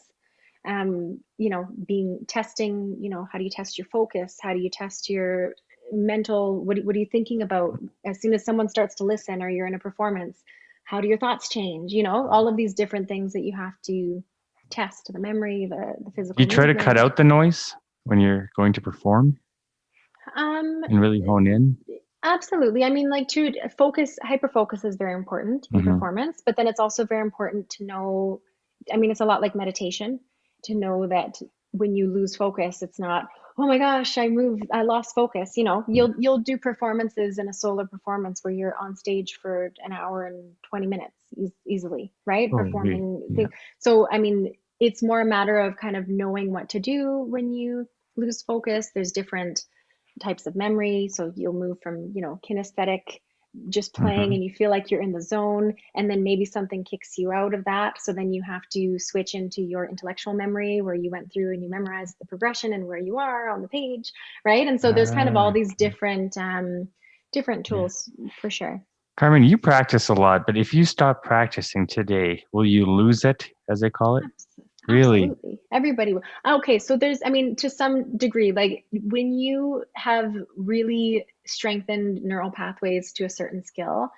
Testing, how do you test your focus? How do you test your mental, what are you thinking about as soon as someone starts to listen, or you're in a performance? How do your thoughts change? All of these different things that you have to test: the memory, the physical. You try to cut out the noise when you're going to perform, and really hone in. Absolutely. I mean, like, to focus, hyper focus is very important in performance, but then it's also very important to know, I mean, it's a lot like meditation, to know that when you lose focus, it's not, oh my gosh, I lost focus. You'll do performances in a solo performance where you're on stage for an hour and 20 minutes easily, right? Performing. Yeah. So, I mean, it's more a matter of kind of knowing what to do when you lose focus. There's different types of memory. So you'll move from, kinesthetic, just playing, and you feel like you're in the zone, and then maybe something kicks you out of that, so then you have to switch into your intellectual memory, where you went through and you memorized the progression and where you are on the page, right? And so there's kind of all these different tools, for sure. Carmen, you practice a lot, but if you stop practicing today, will you lose it, as they call it? Really? Absolutely. Everybody will. Okay, so there's, I mean, to some degree, like, when you have really strengthened neural pathways to a certain skill,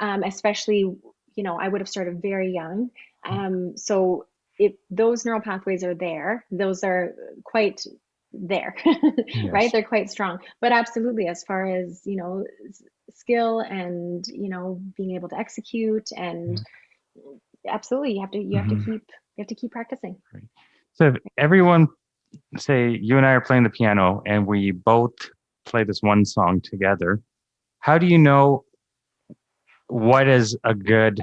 especially, I would have started very young. So if those neural pathways are there, those are quite there, right? They're quite strong. But absolutely, as far as, skill and, being able to execute, and absolutely, you have to keep practicing. So if everyone, say you and I are playing the piano and we both play this one song together, how do you know what is a good,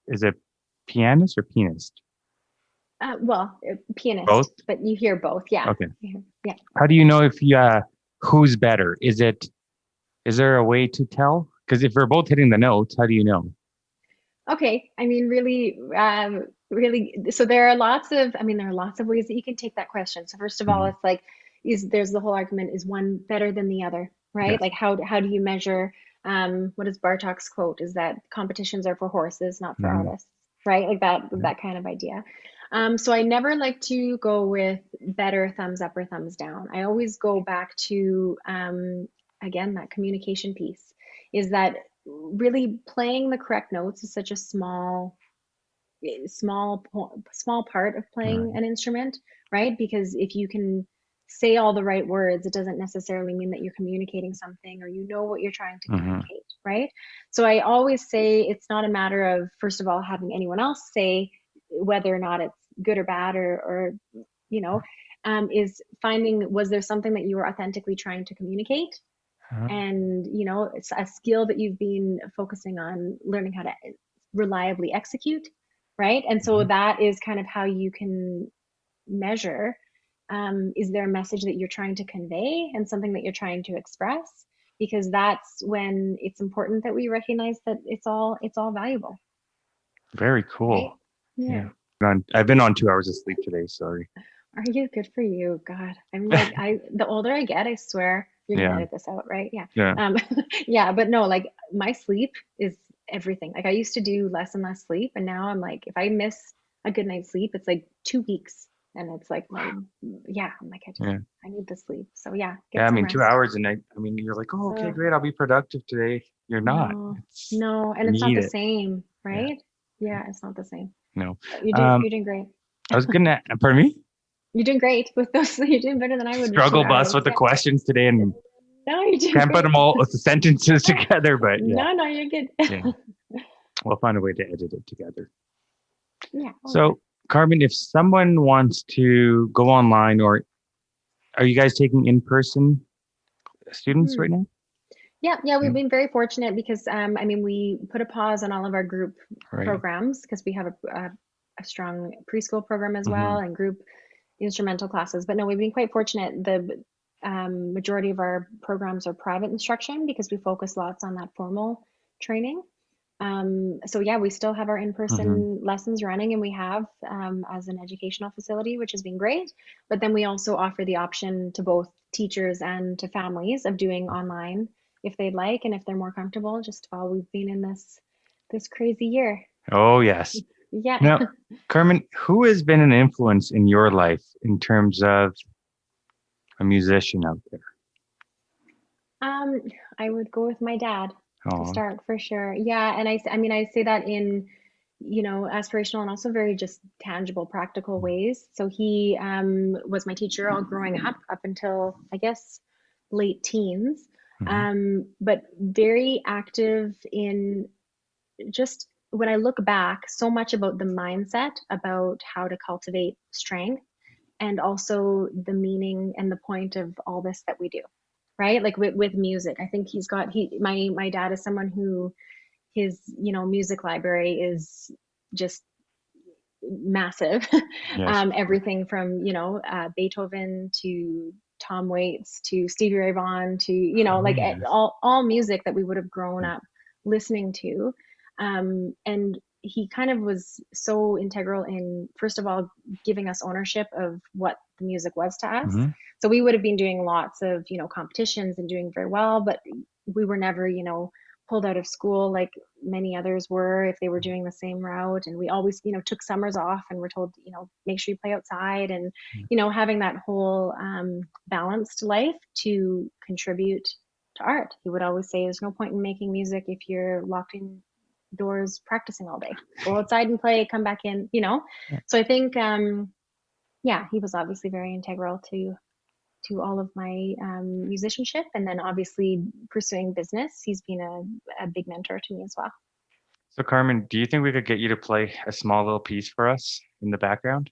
is it pianist or pianist? Pianist. Both? But you hear both, yeah. Okay. Yeah. How do you know who's better? Is there a way to tell? Because if we're both hitting the notes, how do you know? Okay, I mean, really, so there are lots of ways that you can take that question. So first of all, it's like, there's the whole argument, is one better than the other, right? Yes. Like, how do you measure what is Bartok's quote? Is that competitions are for horses, not for Mhm. artists, right? Like that kind of idea. So I never like to go with better thumbs up or thumbs down. I always go back to, again, that communication piece is that really playing the correct notes is such a small part of playing Right. an instrument, right? Because if you can say all the right words, it doesn't necessarily mean that you're communicating something or you know what you're trying to Mhm. communicate, right? So I always say it's not a matter of, first of all, having anyone else say whether or not it's good or bad or you know, is finding, was there something that you were authentically trying to communicate? Uh, And it's a skill that you've been focusing on learning how to reliably execute, right? And so mhm. that is kind of how you can measure, is there a message that you're trying to convey and something that you're trying to express? Because that's when it's important that we recognize that it's all valuable, Very right? cool. Yeah. Yeah. I've been on 2 hours of sleep today. Sorry. Are you? Good for you? God, I'm like, the older I get, I swear you're gonna Yeah. edit this out, right? Yeah. Yeah. Um, yeah, but no, like my sleep is everything. Like I used to do less and less sleep, and now I'm like, if I miss a good night's sleep, it's like 2 weeks, and it's like yeah, I'm like, Yeah. I need the sleep. So yeah, Yeah. get I some mean, rest. 2 hours, and I mean, you're like, oh, okay, Oh, great. I'll be productive today. You're not. no, It's no, and you it's not need the it. same, Yeah. right? Yeah, it's not the same. No. You're Um, doing great. I was gonna. Pardon me. You're doing great with those. You're doing better than I would with two Struggle bus hours. with the Yeah. questions today and No, you're doing can't put great. them all with the sentences together. But yeah, No, you're good. yeah. We'll find a way to edit it together. Yeah, all good. So, Carmen, if someone wants to go online, or are you guys taking in-person students right Mhm. now? Yeah, we've No? been very fortunate because I mean, we put a pause on all of our group Right. programs because we have a strong preschool program as Mm-hmm. well and group instrumental classes. But no, we've been quite fortunate. The majority of our programs are private instruction because we focus lots on that formal training. So yeah, we still have our Mm-hmm. in-person lessons running and we have as an educational facility, which has been great. But then we also offer the option to both teachers and to families of doing online if they'd like and if they're more comfortable, just while we've been in this crazy year. Oh, yes. Yeah. Now, Carmen, who has been an influence in your life in terms of a musician out there? Um, I would go with my dad to Oh, start for sure. Yeah, and I mean, I say that in, aspirational and also very just tangible, practical ways. So he was my teacher all growing up until I guess late teens, mm-hmm. but very active in just when I look back, so much about the mindset, about how to cultivate strength, and also the meaning and the point of all this that we do, right? Like with music, I think my dad is someone who his music library is just massive. Yes. Everything from Beethoven to Tom Waits to Stevie Ray Vaughan to Oh, like yes. all music that we would have grown Yeah. up listening to. And he kind of was so integral in, first of all, giving us ownership of what the music was to us. Mm-hmm. So we would have been doing lots of competitions and doing very well, but we were never pulled out of school like many others were if they were doing the same route. And we always took summers off and were told make sure you play outside, and having that whole balanced life to contribute to art. He would always say there's no point in making music if you're locked indoors practicing all day. Go outside and play, come back in. Yeah. So I think yeah, he was obviously very integral to all of my musicianship, and then obviously pursuing business. He's been a big mentor to me as well. So, Carmen, do you think we could get you to play a small little piece for us in the background?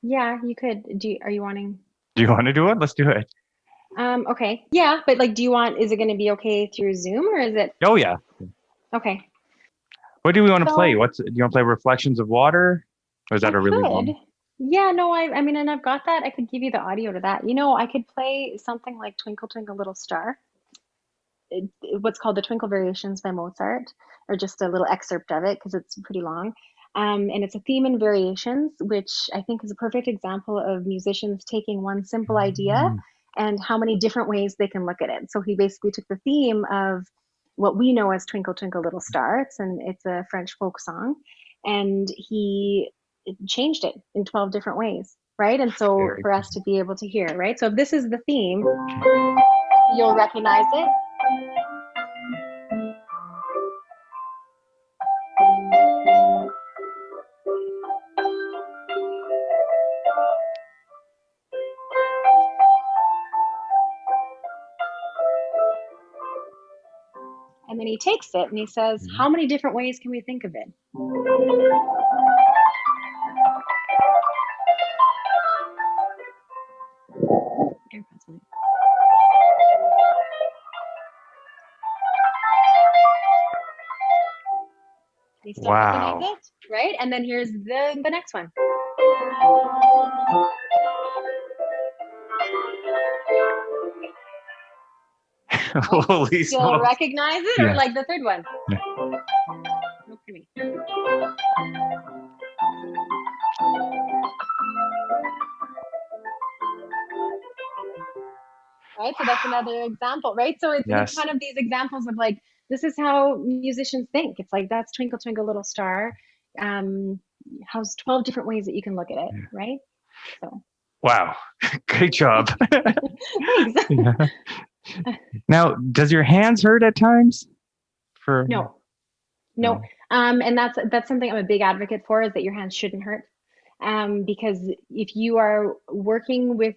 Yeah, you could. Are you wanting? Do you want to do it? Let's do it. Okay. Yeah, but like, is it going to be okay through Zoom or is it? Oh, yeah. Okay. What do we want to play? So Do you want to play Reflections of Water? Or is that I a really could. long? Yeah, no, I mean, and I've got that. I could give you the audio to that. I could play something like Twinkle Twinkle Little Star. What's called the Twinkle Variations by Mozart, or just a little excerpt of it because it's pretty long. And it's a theme and variations, which I think is a perfect example of musicians taking one simple idea Mm. and how many different ways they can look at it. So he basically took the theme of what we know as Twinkle Twinkle Little Star. It's a French folk song, and he changed it in 12 different ways, right? And so Very for us cool. to be able to hear, right? So if this is the theme, you'll recognize it. And then he takes it and he says, how many different ways can we think of it? AirPods on. You still Wow. recognize it, right? And then here's the next one. Holy Still smokes. recognize it, Yeah. or like the third one? Yeah. Look at me. Right, so that's another example, right? So it's Yes. kind of these examples of like, this is how musicians think. It's like, that's Twinkle Twinkle Little Star. How's 12 different ways that you can look at it, Yeah. right? So Wow. Great job. thanks. Yeah. Now, does your hands hurt at times? No. And that's something I'm a big advocate for, is that your hands shouldn't hurt. Because if you are working with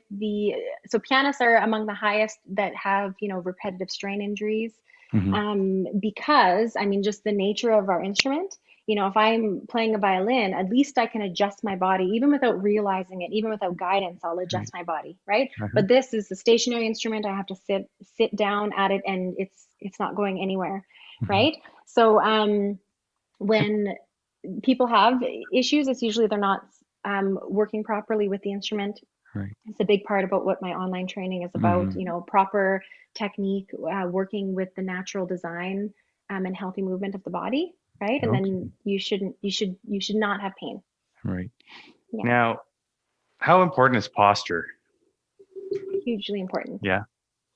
so pianists are among the highest that have, repetitive strain injuries. Because, I mean, just the nature of our instrument, if I'm playing a violin, at least I can adjust my body, even without realizing it, even without guidance, I'll adjust my body, right? But this is a stationary instrument. I have to sit down at it, and it's not going anywhere, right? So when people have issues, it's usually they're not working properly with the instrument. Right. It's a big part about what my online training is about, proper technique, working with the natural design and healthy movement of the body, right? And then you should not have pain. Right. Yeah. Now, how important is posture? Hugely important. Yeah.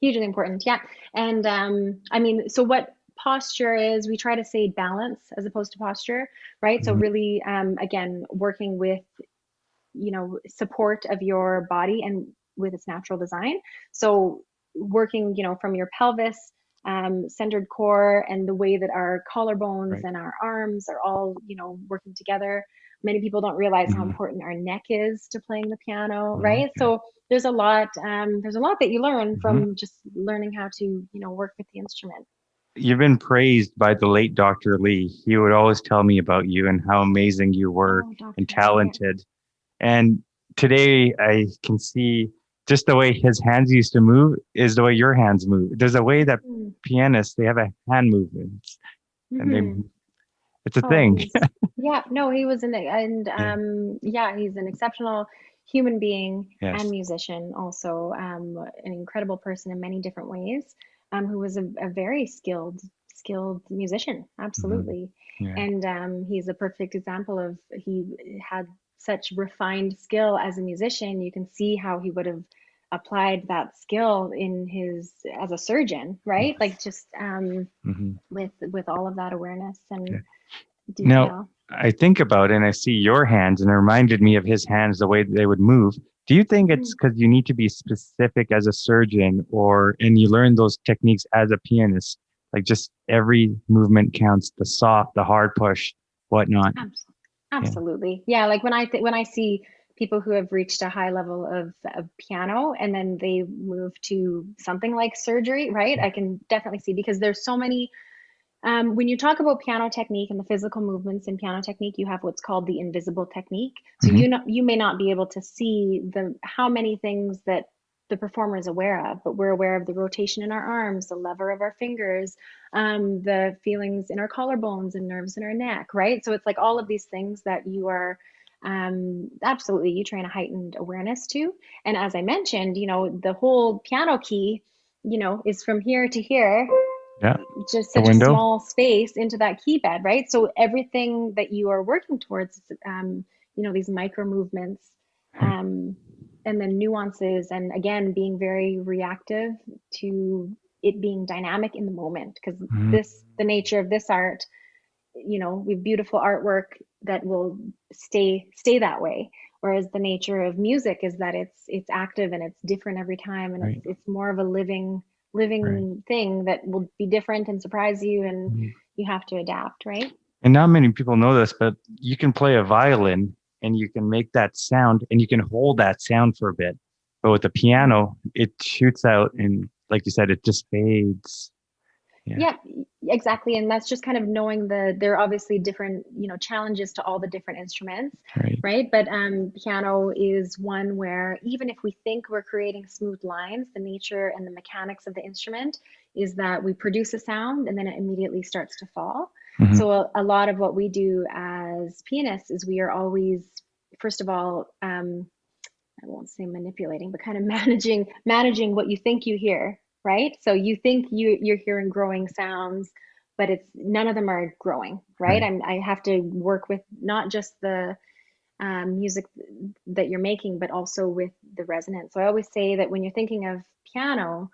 Hugely important. Yeah. And I mean, so what posture is, we try to say balance as opposed to posture, right? So really, again, working with, support of your body and with its natural design. So working, from your pelvis, centered core, and the way that our collarbones and our arms are all, working together. Many people don't realize how important our neck is to playing the piano, right? Okay. So there's a lot that you learn from just learning how to, work with the instrument. You've been praised by the late Dr. Lee. He would always tell me about you and how amazing you were and talented. And today I can see just the way his hands used to move is the way your hands move. There's a way that pianists, they have a hand movement, and it's a thing. He was he's an exceptional human being and musician, also an incredible person in many different ways, who was a very skilled musician, absolutely. And he's a perfect example of, he had such refined skill as a musician. You can see how he would have applied that skill as a surgeon, right? Like just with all of that awareness and detail. Now, I think about it and I see your hands, and it reminded me of his hands, the way they would move. Do you think it's because you need to be specific as a surgeon, and you learn those techniques as a pianist? Like just every movement counts, the soft, the hard push, whatnot. Absolutely. Yeah. Like when I see people who have reached a high level of piano and then they move to something like surgery, right? I can definitely see, because there's so many, when you talk about piano technique and the physical movements in piano technique, you have what's called the invisible technique. So you may not be able to see how many things that the performer is aware of, but we're aware of the rotation in our arms, the lever of our fingers, the feelings in our collarbones and nerves in our neck, right? So it's like all of these things that you are absolutely, you train a heightened awareness to. And as I mentioned, the whole piano key, is from here to here. Yeah. Just such a small space into that key bed, right? So everything that you are working towards, these micro movements, and the nuances, and again, being very reactive to it being dynamic in the moment, because the nature of this art, we have beautiful artwork that will stay that way. Whereas the nature of music is that it's active and it's different every time, and Right. it's more of a living thing that will be different and surprise you, and you have to adapt, right? And not many people know this, but you can play a violin and you can make that sound and you can hold that sound for a bit. But with the piano, it shoots out and, like you said, it just fades. Yeah, exactly. And that's just kind of knowing there are obviously different, challenges to all the different instruments, right? But piano is one where even if we think we're creating smooth lines, the nature and the mechanics of the instrument is that we produce a sound and then it immediately starts to fall. So a lot of what we do as pianists is we are always, first of all, I won't say manipulating, but kind of managing what you think you hear, right? So you think you're hearing growing sounds, but none of them are growing, right? I have to work with not just the music that you're making, but also with the resonance. So I always say that when you're thinking of piano,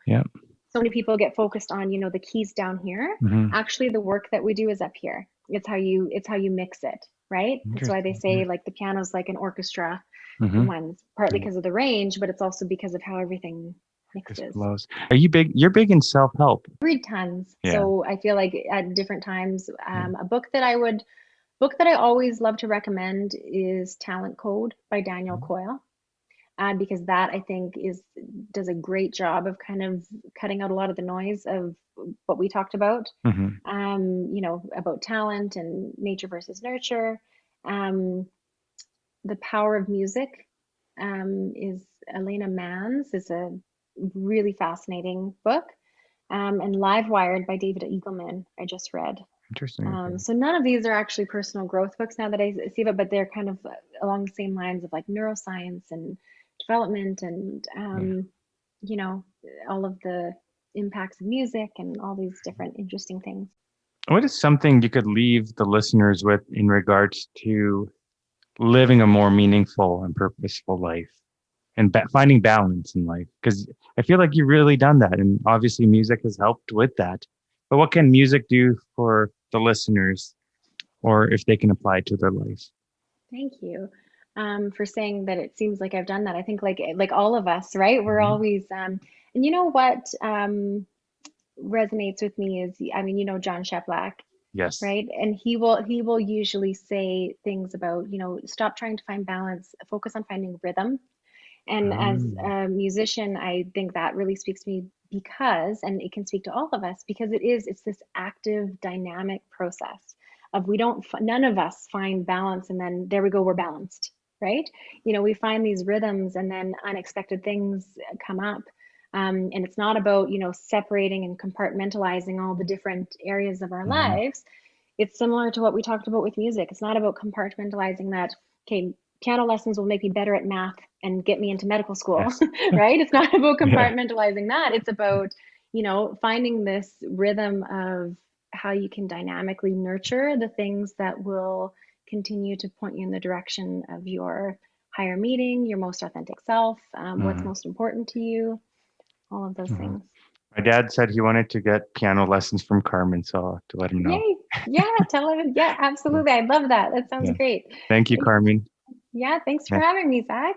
so many people get focused on, the keys down here. Actually, the work that we do is up here. It's how you mix it, right? That's why they say like the piano's like an orchestra. Ones, partly because of the range, but it's also because of how everything mixes. Are you big? You're big in self-help. Read tons. So I feel like at different times, a book that I always love to recommend is Talent Code by Daniel Coyle. Because that I think does a great job of kind of cutting out a lot of the noise of what we talked about, about talent and nature versus nurture. The Power of Music is Elena Mann's, is a really fascinating book. And Live Wired by David Eagleman, I just read. Interesting. So none of these are actually personal growth books now that I see it, but they're kind of along the same lines of like neuroscience and development and, all of the impacts of music and all these different interesting things. What is something you could leave the listeners with in regards to living a more meaningful and purposeful life and finding balance in life? Because I feel like you've really done that, and obviously music has helped with that. But what can music do for the listeners, or if they can apply it to their life? Thank you for saying that. It seems like I've done that. I think like all of us, right? We're always, and you know what resonates with me is, John Sheplack. Yes. Right. And he will usually say things about, stop trying to find balance, focus on finding rhythm. And as a musician, I think that really speaks to me because, and it can speak to all of us, because it's this active, dynamic process of none of us find balance and then there we go, we're balanced, right? We find these rhythms and then unexpected things come up. And it's not about, separating and compartmentalizing all the different areas of our lives. It's similar to what we talked about with music. It's not about compartmentalizing that, okay, piano lessons will make me better at math and get me into medical school, right? It's not about compartmentalizing that. It's about, finding this rhythm of how you can dynamically nurture the things that will continue to point you in the direction of your higher meaning, your most authentic self, what's most important to you, all of those things. My dad said he wanted to get piano lessons from Carmen, so I'll have to let him know. Yay. Yeah, tell him. Yeah, absolutely. I love that. That sounds great. Thank you, Carmen. Yeah, thanks for having me, Zach.